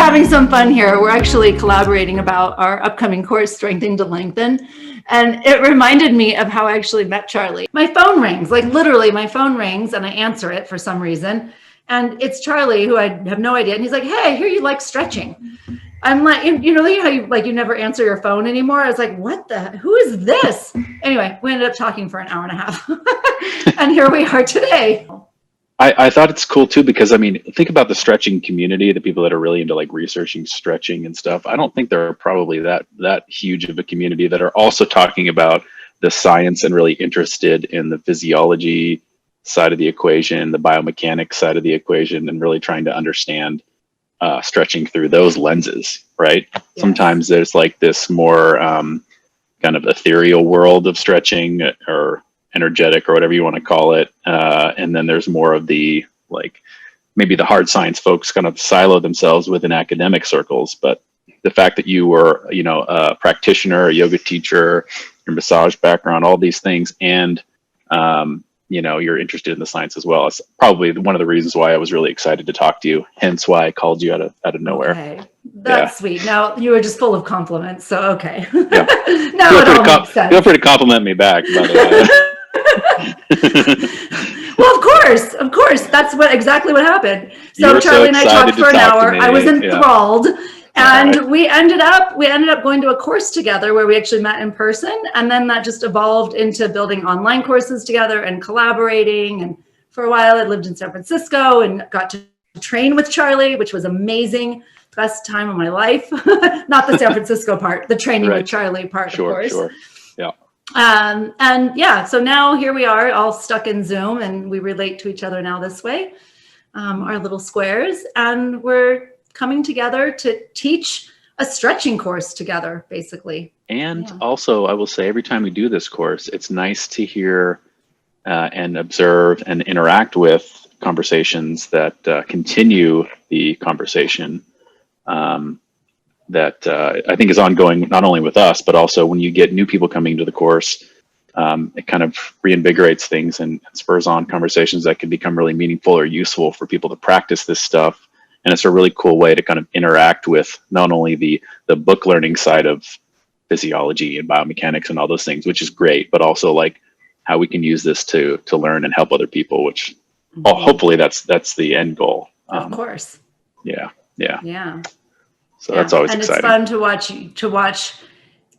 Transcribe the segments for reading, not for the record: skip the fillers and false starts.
having some fun here. We're actually collaborating about our upcoming course, Strengthening to Lengthen. And it reminded me of how I actually met Charlie. My phone rings, like literally my phone rings and I answer it for some reason. And it's Charlie, who I have no idea. And he's like, hey, I hear you like stretching. I'm like, you know how you never answer your phone anymore? I was like, who is this? Anyway, we ended up talking for an hour and a half. And here we are today. I thought it's cool too, because I mean, think about the stretching community, the people that are really into like researching stretching and stuff. I don't think there are probably that huge of a community that are also talking about the science and really interested in the physiology side of the equation, the biomechanics side of the equation, and really trying to understand stretching through those lenses, right? Yes. Sometimes there's like this more kind of ethereal world of stretching or energetic or whatever you want to call it. And then there's more of the, like, maybe the hard science folks kind of silo themselves within academic circles. But the fact that you were, you know, a practitioner, a yoga teacher, your massage background, all these things, and, you know, you're interested in the science as well. It's probably one of the reasons why I was really excited to talk to you. Hence why I called you out of nowhere. Okay. That's sweet. Now you were just full of compliments. So, okay. Yeah. Now it all makes sense. Feel free to compliment me back, by the way. Well, of course, that's exactly what happened. So Charlie and I talked for an hour. I was enthralled, and we ended up going to a course together where we actually met in person, and then that just evolved into building online courses together and collaborating. And for a while, I lived in San Francisco and got to train with Charlie, which was amazing. Best time of my life. Not the San Francisco part, the training with Charlie part, of course. Sure. Yeah. And yeah, so now here we are all stuck in Zoom, and we relate to each other now this way, our little squares, and we're coming together to teach a stretching course together, basically. And also, I will say, every time we do this course, it's nice to hear and observe and interact with conversations that continue the conversation that I think is ongoing, not only with us, but also when you get new people coming to the course, it kind of reinvigorates things and spurs on conversations that can become really meaningful or useful for people to practice this stuff. And it's a really cool way to kind of interact with not only the book learning side of physiology and biomechanics and all those things, which is great, but also like how we can use this to learn and help other people, which hopefully that's the end goal. Of course. Yeah. So that's always and exciting. And it's fun to watch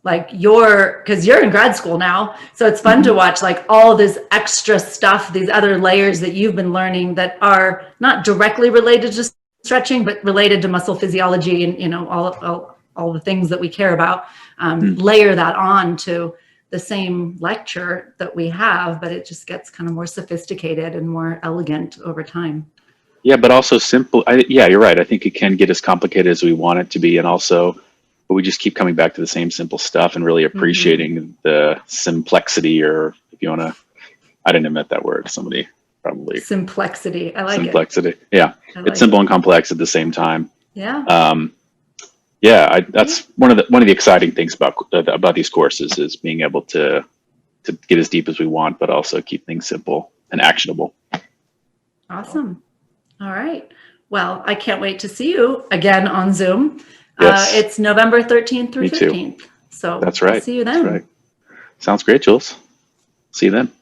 like because you're in grad school now. So it's fun to watch like all this extra stuff, these other layers that you've been learning that are not directly related to stretching, but related to muscle physiology and, you know, all the things that we care about, layer that on to the same lecture that we have, but it just gets kind of more sophisticated and more elegant over time. Yeah, but also simple. Yeah, you're right. I think it can get as complicated as we want it to be. And also, but we just keep coming back to the same simple stuff and really appreciating the simplexity, or if you want to, I didn't invent that word. Somebody probably. Simplexity. I like Simplexity. Yeah. It's simple and complex at the same time. Yeah. That's one of the exciting things about these courses is being able to get as deep as we want, but also keep things simple and actionable. Awesome. All right. Well, I can't wait to see you again on Zoom. Yes. It's November 13th through 15th. Too. So that's right. I'll see you then. That's right. Sounds great, Jules. See you then.